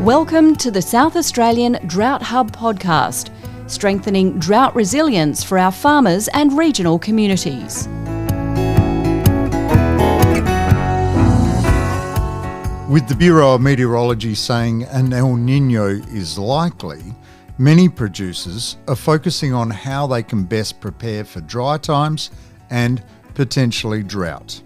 Welcome to the South Australian Drought Hub podcast, strengthening drought resilience for our farmers and regional communities. With the Bureau of Meteorology saying an El Niño is likely, many producers are focusing on how they can best prepare for dry times and potentially drought.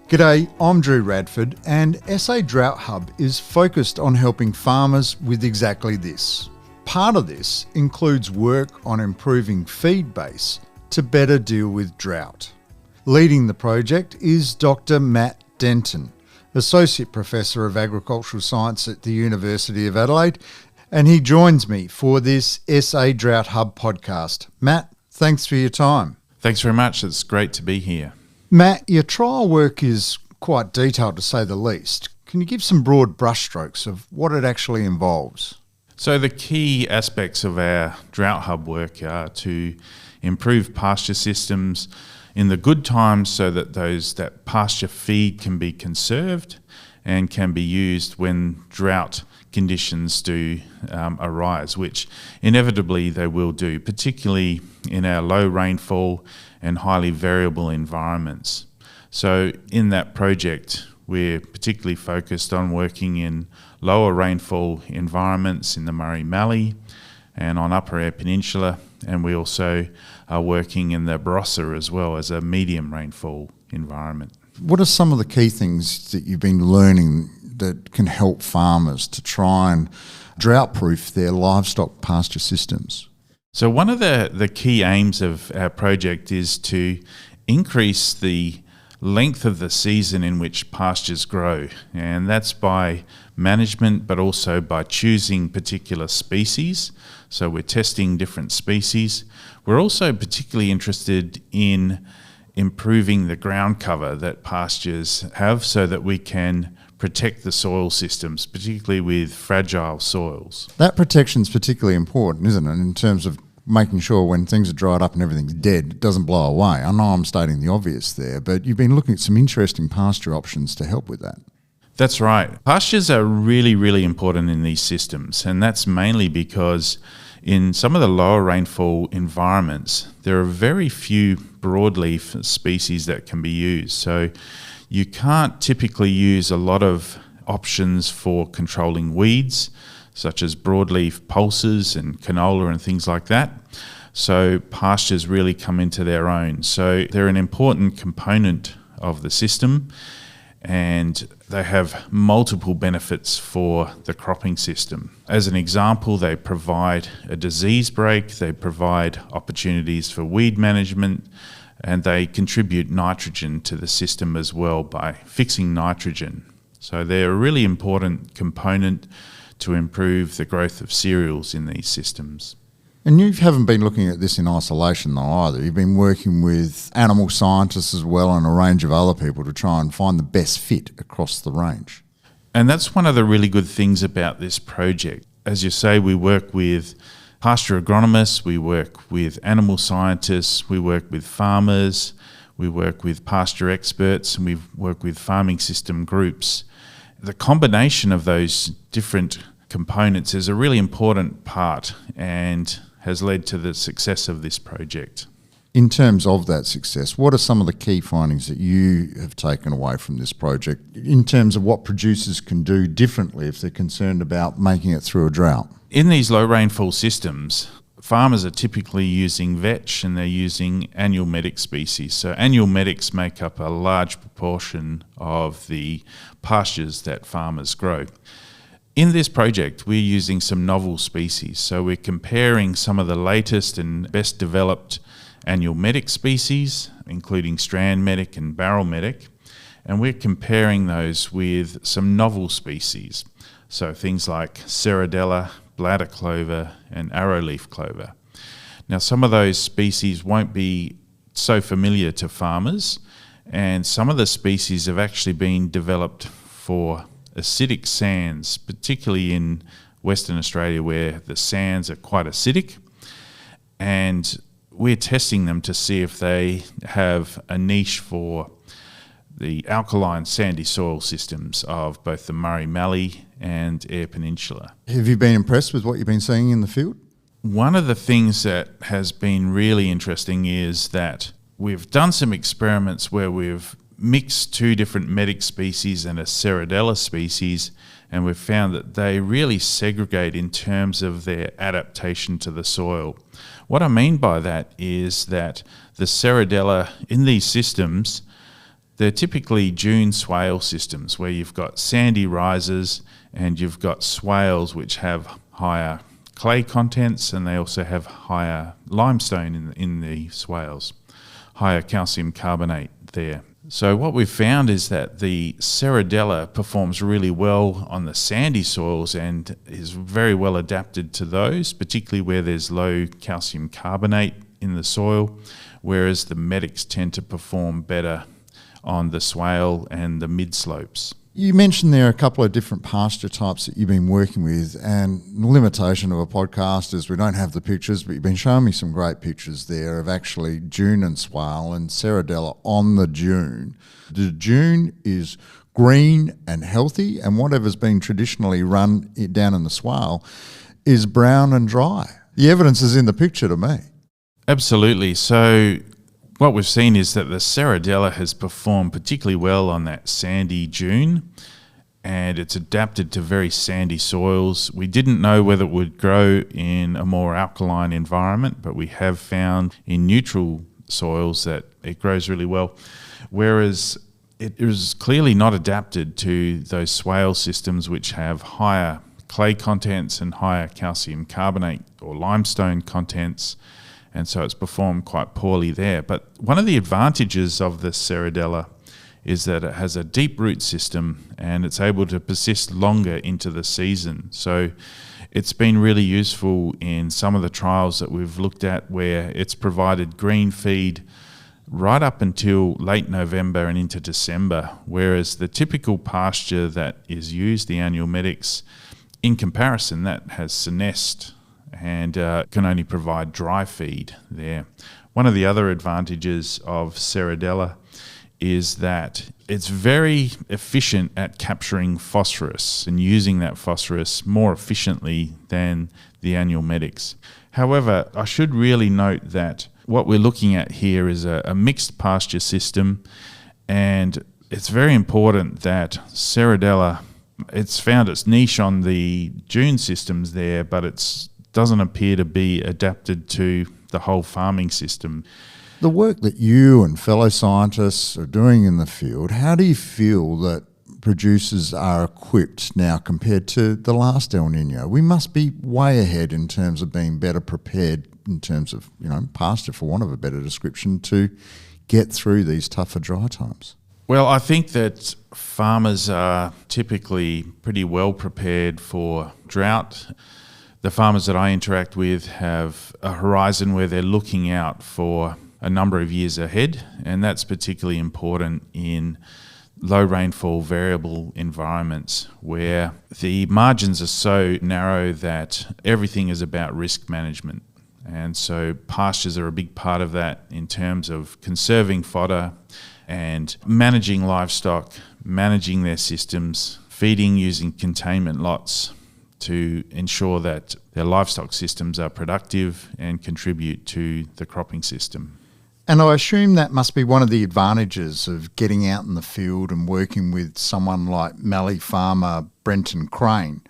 G'day, I'm Drew Radford, and SA Drought Hub is focused on helping farmers with exactly this. Part of this includes work on improving Feedbase to better deal with drought. Leading the project is Dr. Matt Denton, Associate Professor of Agricultural Science at the University of Adelaide, and he joins me for this SA Drought Hub podcast. Matt, thanks for your time. Thanks very much. It's great to be here. Matt, your trial work is quite detailed to say the least. Can you give some broad brushstrokes of what it actually involves? So the key aspects of our Drought Hub work are to improve pasture systems in the good times so that that pasture feed can be conserved and can be used when drought conditions do arise, which inevitably they will do, particularly in our low rainfall and highly variable environments. So in that project, we're particularly focused on working in lower rainfall environments in the Murray-Mallee and on Upper Eyre Peninsula, and we also are working in the Barossa as well as a medium rainfall environment. What are some of the key things that you've been learning that can help farmers to try and drought-proof their livestock pasture systems? So one of the key aims of our project is to increase the length of the season in which pastures grow, and that's by management but also by choosing particular species. So we're testing different species. We're also particularly interested in improving the ground cover that pastures have so that we can protect the soil systems, particularly with fragile soils. That protection's particularly important, isn't it, in terms of making sure when things are dried up and everything's dead, it doesn't blow away. I know I'm stating the obvious there, but you've been looking at some interesting pasture options to help with that. That's right. Pastures are really, really important in these systems, and that's mainly because in some of the lower rainfall environments, there are very few broadleaf species that can be used. So you can't typically use a lot of options for controlling weeds, such as broadleaf pulses and canola and things like that. So pastures really come into their own. So they're an important component of the system, and they have multiple benefits for the cropping system. As an example, they provide a disease break, they provide opportunities for weed management, and they contribute nitrogen to the system as well by fixing nitrogen. So they're a really important component to improve the growth of cereals in these systems. And you haven't been looking at this in isolation though either. You've been working with animal scientists as well and a range of other people to try and find the best fit across the range. And that's one of the really good things about this project. As you say, we work with pasture agronomists, we work with animal scientists, we work with farmers, we work with pasture experts, and we work with farming system groups. The combination of those different components is a really important part and has led to the success of this project. In terms of that success, what are some of the key findings that you have taken away from this project in terms of what producers can do differently if they're concerned about making it through a drought? In these low rainfall systems, farmers are typically using vetch and they're using annual medic species. So annual medics make up a large proportion of the pastures that farmers grow. In this project, we're using some novel species. So we're comparing some of the latest and best developed annual medic species, including strand medic and barrel medic, and we're comparing those with some novel species. So things like ceradella, bladder clover and arrowleaf clover. Now some of those species won't be so familiar to farmers, and some of the species have actually been developed for acidic sands, particularly in Western Australia where the sands are quite acidic, and we're testing them to see if they have a niche for the alkaline sandy soil systems of both the Murray-Mallee and Eyre Peninsula. Have you been impressed with what you've been seeing in the field? One of the things that has been really interesting is that we've done some experiments where we've mixed two different medic species and a Ceradella species, and we've found that they really segregate in terms of their adaptation to the soil. What I mean by that is that the Ceradella in these systems, they're typically dune swale systems where you've got sandy rises and you've got swales which have higher clay contents, and they also have higher limestone in the swales, higher calcium carbonate there. So what we've found is that the Ceradella performs really well on the sandy soils and is very well adapted to those, particularly where there's low calcium carbonate in the soil, whereas the medics tend to perform better on the swale and the mid-slopes. You mentioned there are a couple of different pasture types that you've been working with, and the limitation of a podcast is we don't have the pictures, but you've been showing me some great pictures there of actually dune and swale and Ceradella on the dune. The dune is green and healthy, and whatever's been traditionally run down in the swale is brown and dry. The evidence is in the picture to me. Absolutely. So what we've seen is that the Ceradella has performed particularly well on that sandy dune, and it's adapted to very sandy soils. We didn't know whether it would grow in a more alkaline environment, but we have found in neutral soils that it grows really well, whereas it is clearly not adapted to those swale systems which have higher clay contents and higher calcium carbonate or limestone contents. And so it's performed quite poorly there. But one of the advantages of the Ceradella is that it has a deep root system and it's able to persist longer into the season. So it's been really useful in some of the trials that we've looked at where it's provided green feed right up until late November and into December, whereas the typical pasture that is used, the annual medics, in comparison, that has senesced and can only provide dry feed there. One of the other advantages of Ceradella is that it's very efficient at capturing phosphorus and using that phosphorus more efficiently than the annual medics. However, I should really note that what we're looking at here is a mixed pasture system, and it's very important that Ceradella, it's found its niche on the dune systems there, but it's doesn't appear to be adapted to the whole farming system. The work that you and fellow scientists are doing in the field, how do you feel that producers are equipped now compared to the last El Nino? We must be way ahead in terms of being better prepared in terms of, pasture, for want of a better description, to get through these tougher dry times. Well, I think that farmers are typically pretty well prepared for drought. The farmers that I interact with have a horizon where they're looking out for a number of years ahead, and that's particularly important in low rainfall variable environments where the margins are so narrow that everything is about risk management. And so pastures are a big part of that in terms of conserving fodder and managing livestock, managing their systems, feeding using containment lots to ensure that their livestock systems are productive and contribute to the cropping system. And I assume that must be one of the advantages of getting out in the field and working with someone like Mallee farmer Brenton Kroehn,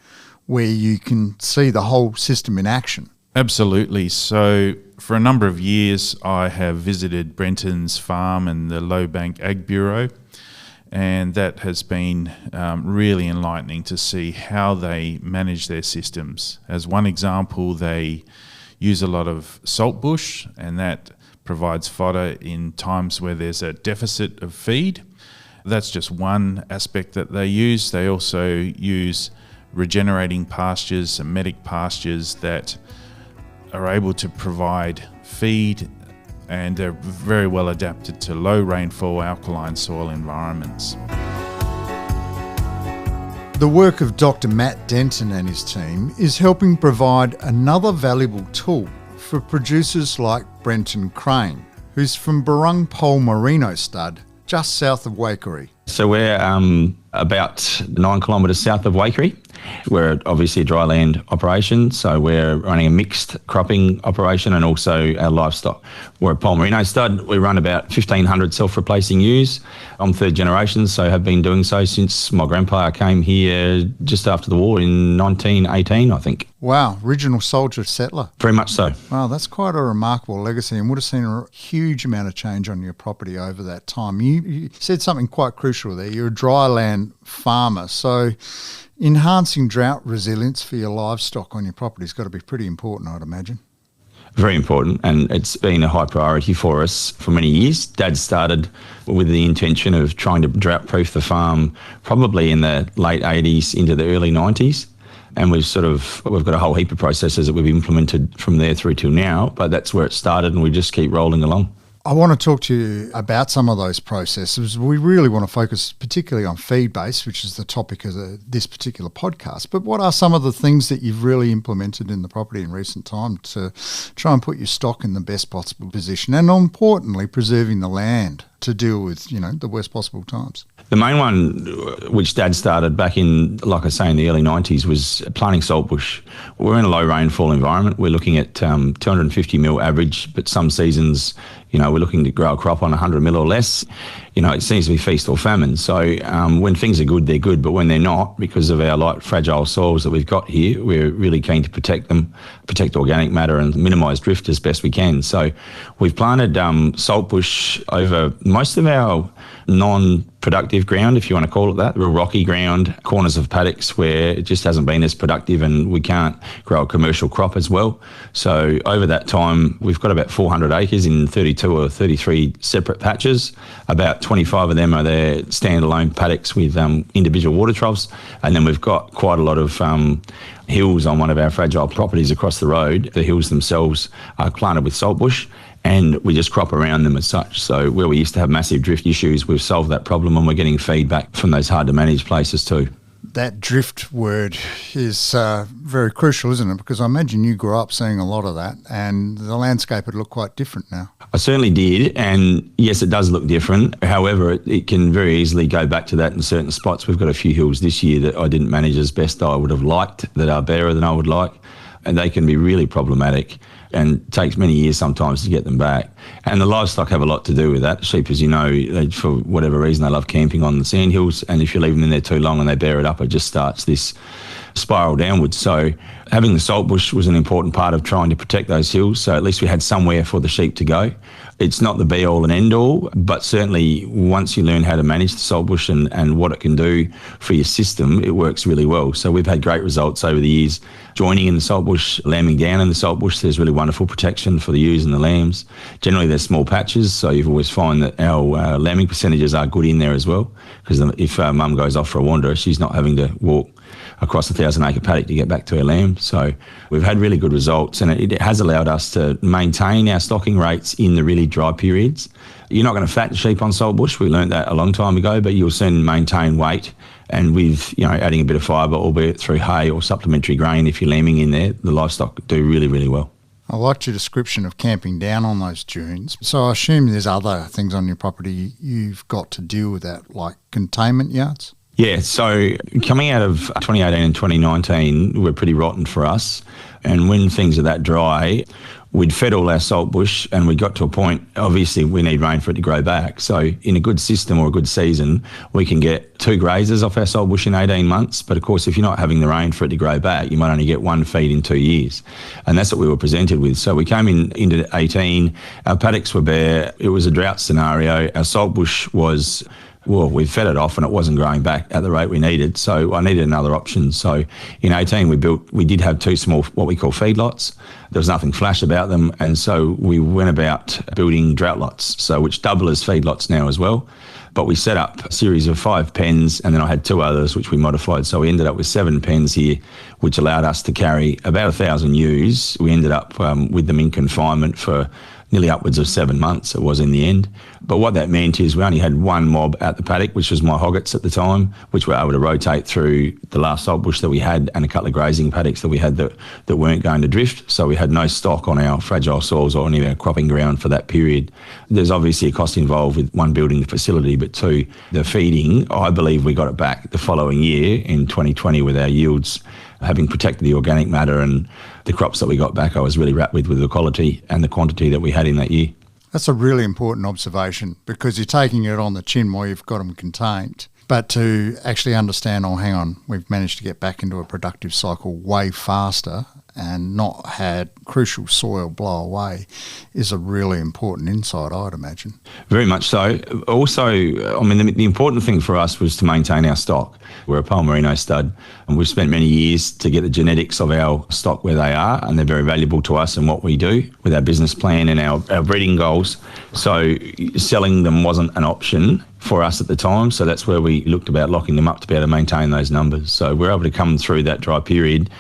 where you can see the whole system in action. Absolutely. So for a number of years, I have visited Brenton's farm and the Low Bank Ag Bureau, and that has been really enlightening to see how they manage their systems. As one example, they use a lot of saltbush, and that provides fodder in times where there's a deficit of feed. That's just one aspect that they use. They also use regenerating pastures and medic pastures that are able to provide feed, and they're very well adapted to low rainfall alkaline soil environments. The work of Dr. Matt Denton and his team is helping provide another valuable tool for producers like Brenton Kroehn, who's from Borung Poll Merino Stud, just south of Waikerie. So we're about 9 kilometres south of Waikerie, We're obviously a dry land operation, so we're running a mixed cropping operation and also our livestock. We're a Poll Merino Stud. We run about 1,500 self-replacing ewes. I'm third generation, so have been doing so since my grandpa came here just after the war in 1918, I think. Wow, original soldier settler. Very much so. Wow, that's quite a remarkable legacy and would have seen a huge amount of change on your property over that time. You said something quite crucial there. You're a dry land farmer, so enhancing drought resilience for your livestock on your property has got to be pretty important, I'd imagine. Very important, and it's been a high priority for us for many years. Dad started with the intention of trying to drought-proof the farm probably in the late 80s into the early 90s. And we've got a whole heap of processes that we've implemented from there through till now, but that's where it started and we just keep rolling along. I want to talk to you about some of those processes. We really want to focus particularly on Feedbase, which is the topic of this particular podcast. But what are some of the things that you've really implemented in the property in recent time to try and put your stock in the best possible position and, importantly, preserving the land to deal with, the worst possible times? The main one, which Dad started back in, like I say, in the early 90s, was planting saltbush. We're in a low rainfall environment. We're looking at 250 mil average, but some seasons, we're looking to grow a crop on 100 mil or less. It seems to be feast or famine. So when things are good, they're good. But when they're not, because of our light, fragile soils that we've got here, we're really keen to protect them, protect organic matter and minimise drift as best we can. So we've planted saltbush over most of our non-productive ground, if you want to call it that, real rocky ground, corners of paddocks where it just hasn't been as productive and we can't grow a commercial crop as well. So over that time, we've got about 400 acres in 32 or 33 separate patches. About 25 of them are their standalone paddocks with individual water troughs. And then we've got quite a lot of hills on one of our fragile properties across the road. The hills themselves are planted with saltbush, and we just crop around them as such. So where we used to have massive drift issues, we've solved that problem and we're getting feedback from those hard to manage places too. That drift word is very crucial, isn't it? Because I imagine you grew up seeing a lot of that and the landscape would look quite different now. I certainly did, and yes, it does look different. However, it can very easily go back to that in certain spots. We've got a few hills this year that I didn't manage as best I would have liked, that are better than I would like, and they can be really problematic. And it takes many years sometimes to get them back. And the livestock have a lot to do with that. Sheep, as you know, for whatever reason, they love camping on the sandhills, and if you leave them in there too long and they bear it up, it just starts this spiral downwards. So having the saltbush was an important part of trying to protect those hills, so at least we had somewhere for the sheep to go. It's not the be-all and end-all, but certainly once you learn how to manage the saltbush and what it can do for your system, it works really well. So we've had great results over the years. Joining in the saltbush, lambing down in the saltbush, there's really wonderful protection for the ewes and the lambs. Generally, they're small patches, so you've always find that our lambing percentages are good in there as well, because if mum goes off for a wander, she's not having to walk across a 1,000-acre paddock to get back to her lamb. So we've had really good results, and it has allowed us to maintain our stocking rates in the really dry periods. You're not going to fatten sheep on saltbush. We learned that a long time ago, but you'll soon maintain weight. And with adding a bit of fibre, albeit through hay or supplementary grain, if you're lambing in there, the livestock do really, really well. I liked your description of camping down on those dunes. So I assume there's other things on your property you've got to deal with that, like containment yards? Yeah, so coming out of 2018 and 2019 were pretty rotten for us. And when things are that dry, we'd fed all our saltbush and we got to a point, obviously we need rain for it to grow back. So in a good system or a good season, we can get 2 grazers off our saltbush in 18 months. But of course, if you're not having the rain for it to grow back, you might only get 1 feed in 2 years. And that's what we were presented with. So we came into 18, our paddocks were bare, it was a drought scenario, our saltbush was... well, we fed it off and it wasn't growing back at the rate we needed, so I needed another option. So in 18 we did have 2 small, what we call feedlots. There was nothing flash about them, and so we went about building drought lots, so which double as feedlots now as well. But we set up a series of 5 pens, and then I had 2 others which we modified. So we ended up with 7 pens here, which allowed us to carry about 1,000 ewes. We ended up with them in confinement for nearly upwards of 7 months it was in the end. But what that meant is we only had one mob at the paddock, which was my hoggets at the time, which were able to rotate through the last salt bush that we had and a couple of grazing paddocks that we had that weren't going to drift. So we had no stock on our fragile soils or any of our cropping ground for that period. There's obviously a cost involved with one, building the facility, but two, the feeding. I believe we got it back the following year in 2020 with our yields having protected the organic matter, and the crops that we got back I was really wrapped with the quality and the quantity that we had in that year. That's a really important observation, because you're taking it on the chin while you've got them contained. But to actually understand, oh, hang on, we've managed to get back into a productive cycle way faster and not had crucial soil blow away is a really important insight, I'd imagine. Very much so. Also, I mean, the important thing for us was to maintain our stock. We're a Poll Merino stud, and we've spent many years to get the genetics of our stock where they are, and they're very valuable to us and what we do with our business plan and our breeding goals. So selling them wasn't an option for us at the time, so that's where we looked about locking them up to be able to maintain those numbers. So we're able to come through that dry period.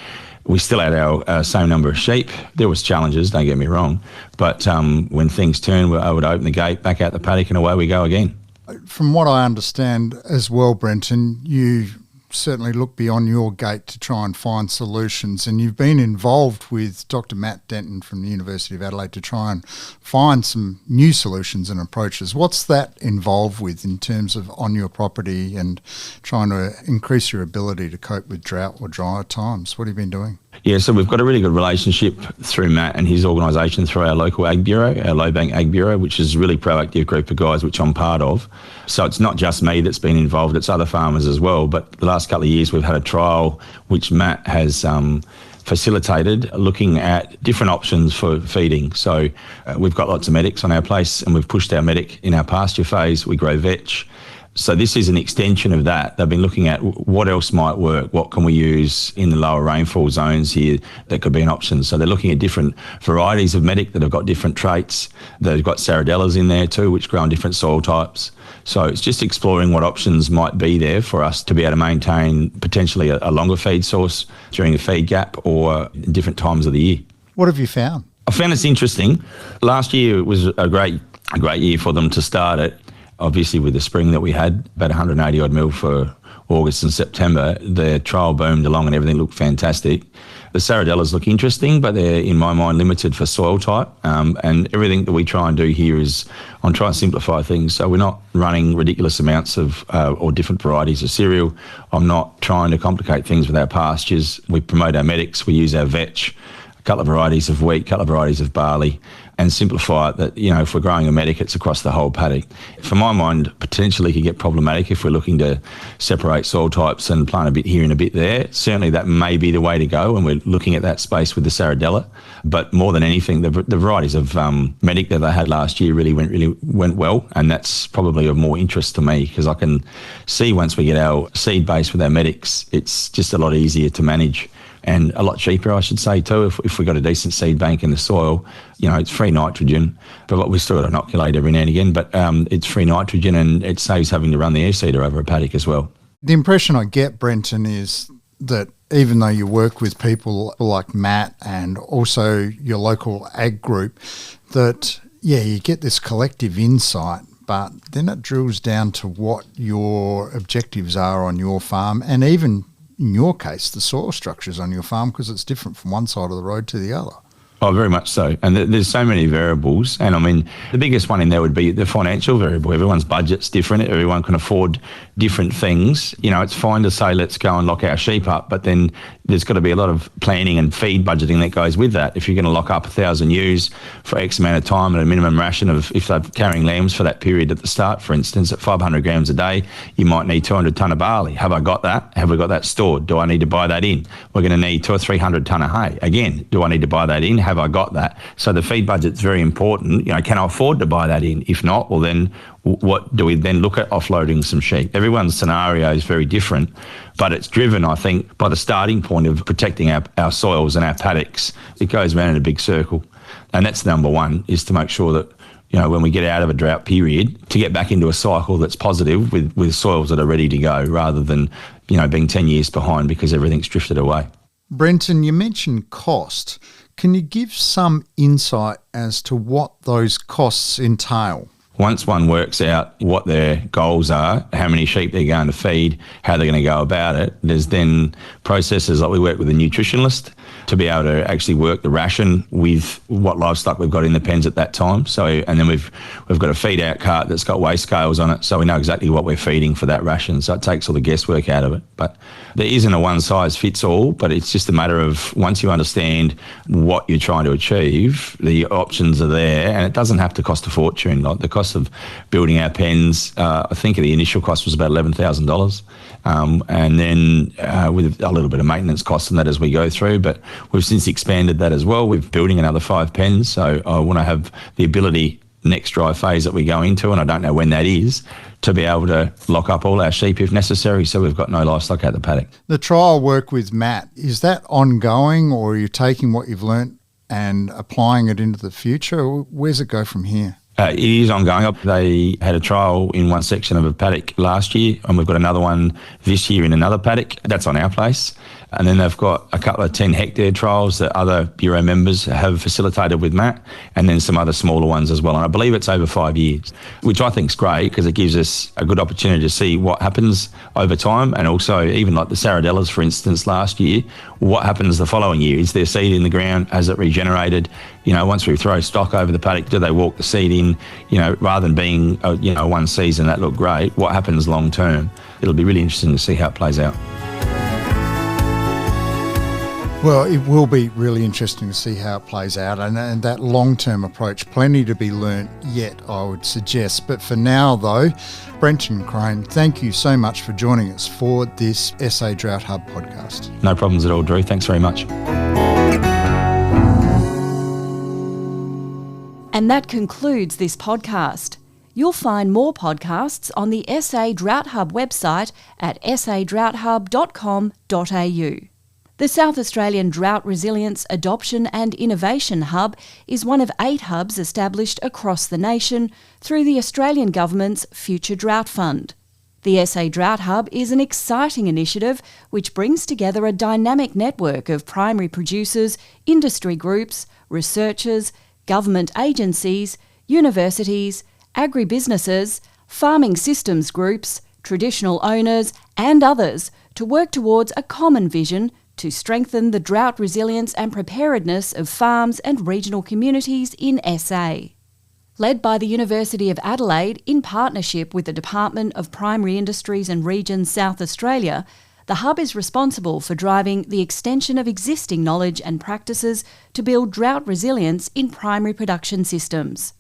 We still had our same number of sheep. There was challenges, don't get me wrong, but when things turned, we were able to open the gate, back out the paddock, and away we go again. From what I understand as well, Brenton, you certainly look beyond your gate to try and find solutions, and you've been involved with Dr. Matt Denton from the University of Adelaide to try and find some new solutions and approaches. What's that involved with in terms of on your property and trying to increase your ability to cope with drought or drier times? What have you been doing? Yeah, so we've got a really good relationship through Matt and his organisation through our local Ag Bureau, our Low Bank Ag Bureau, which is a really proactive group of guys, which I'm part of. So it's not just me that's been involved, it's other farmers as well. But the last couple of years we've had a trial which Matt has facilitated, looking at different options for feeding. So we've got lots of medics on our place, and we've pushed our medic in our pasture phase. We grow vetch. So this is an extension of that. They've been looking at what else might work, what can we use in the lower rainfall zones here that could be an option. So they're looking at different varieties of medic that have got different traits. They've got Saradellas in there too, which grow on different soil types. So it's just exploring what options might be there for us to be able to maintain potentially a longer feed source during a feed gap or different times of the year. What have you found? I found it's interesting. Last year was a great year for them to start it. Obviously, with the spring that we had, about 180 odd mil for August and September, the trial boomed along and everything looked fantastic. The Saradellas look interesting, but they're, in my mind, limited for soil type. And everything that we try and do here is on try and simplify things. So we're not running ridiculous amounts of or different varieties of cereal. I'm not trying to complicate things with our pastures. We promote our medics. We use our vetch, a couple of varieties of wheat, a couple of varieties of barley, and simplify it that, you know, if we're growing a medic, it's across the whole paddock. For my mind, potentially could get problematic if we're looking to separate soil types and plant a bit here and a bit there. Certainly that may be the way to go, and we're looking at that space with the Saradella. But more than anything, the varieties of medic that they had last year really went well, and that's probably of more interest to me, because I can see once we get our seed base with our medics, it's just a lot easier to manage. And a lot cheaper, I should say, too, if we've got a decent seed bank in the soil. You know, it's free nitrogen, but we still got to inoculate every now and again, but it's free nitrogen, and it saves having to run the air seeder over a paddock as well. The impression I get, Brenton, is that even though you work with people like Matt and also your local ag group, that, yeah, you get this collective insight, but then it drills down to what your objectives are on your farm, and even in your case, the soil structures on your farm, because it's different from one side of the road to the other. Oh, very much so. And there's so many variables. And I mean, the biggest one in there would be the financial variable. Everyone's budget's different. Everyone can afford different things. You know, it's fine to say, let's go and lock our sheep up, but then there's got to be a lot of planning and feed budgeting that goes with that. If you're going to lock up 1,000 ewes for X amount of time at a minimum ration of, if they're carrying lambs for that period at the start, for instance, at 500 grams a day, you might need 200 tonne of barley. Have I got that? Have we got that stored? Do I need to buy that in? We're going to need 200 or 300 tonne of hay. Again, do I need to buy that in? Have I got that? So the feed budget's very important. You know, can I afford to buy that in? If not, well then, what do we then look at offloading some sheep? Everyone's scenario is very different, but it's driven, I think, by the starting point of protecting our soils and our paddocks. It goes around in a big circle. And that's number one, is to make sure that, you know, when we get out of a drought period, to get back into a cycle that's positive with soils that are ready to go, rather than, you know, being 10 years behind because everything's drifted away. Brenton, you mentioned cost. Can you give some insight as to what those costs entail? Once one works out what their goals are, how many sheep they're going to feed, how they're going to go about it, there's then processes like we work with a nutritionalist to be able to actually work the ration with what livestock we've got in the pens at that time. So, and then we've got a feed out cart that's got weigh scales on it, so we know exactly what we're feeding for that ration. So it takes all the guesswork out of it. But there isn't a one size fits all, but it's just a matter of once you understand what you're trying to achieve, the options are there, and it doesn't have to cost a fortune. Like the cost of building our pens, I think the initial cost was about $11,000. And then with a little bit of maintenance costs on that as we go through, but we've since expanded that as well. We're building another 5 pens, so I want to have the ability next dry phase that we go into, and I don't know when that is, to be able to lock up all our sheep if necessary, so we've got no livestock out the paddock. The trial work with Matt, is that ongoing, or are you taking what you've learnt and applying it into the future? Where's it go from here? It is ongoing. They had a trial in one section of a paddock last year, and we've got another one this year in another paddock. That's on our place. And then they've got a couple of 10-hectare trials that other Bureau members have facilitated with Matt, and then some other smaller ones as well. And I believe it's over 5 years, which I think is great because it gives us a good opportunity to see what happens over time. And also, even like the Saradellas, for instance, last year, what happens the following year? Is there seed in the ground? Has it regenerated? You know, once we throw stock over the paddock, do they walk the seed in? You know, rather than being, one season that looked great, what happens long term? It'll be really interesting to see how it plays out. Well, it will be really interesting to see how it plays out, and that long-term approach, plenty to be learnt yet, I would suggest. But for now, though, Brenton Kroehn, thank you so much for joining us for this SA Drought Hub podcast. No problems at all, Drew. Thanks very much. And that concludes this podcast. You'll find more podcasts on the SA Drought Hub website at sadroughthub.com.au. The South Australian Drought Resilience Adoption and Innovation Hub is one of 8 hubs established across the nation through the Australian Government's Future Drought Fund. The SA Drought Hub is an exciting initiative which brings together a dynamic network of primary producers, industry groups, researchers, government agencies, universities, agribusinesses, farming systems groups, traditional owners and others to work towards a common vision to strengthen the drought resilience and preparedness of farms and regional communities in SA. Led by the University of Adelaide in partnership with the Department of Primary Industries and Regions South Australia, the Hub is responsible for driving the extension of existing knowledge and practices to build drought resilience in primary production systems.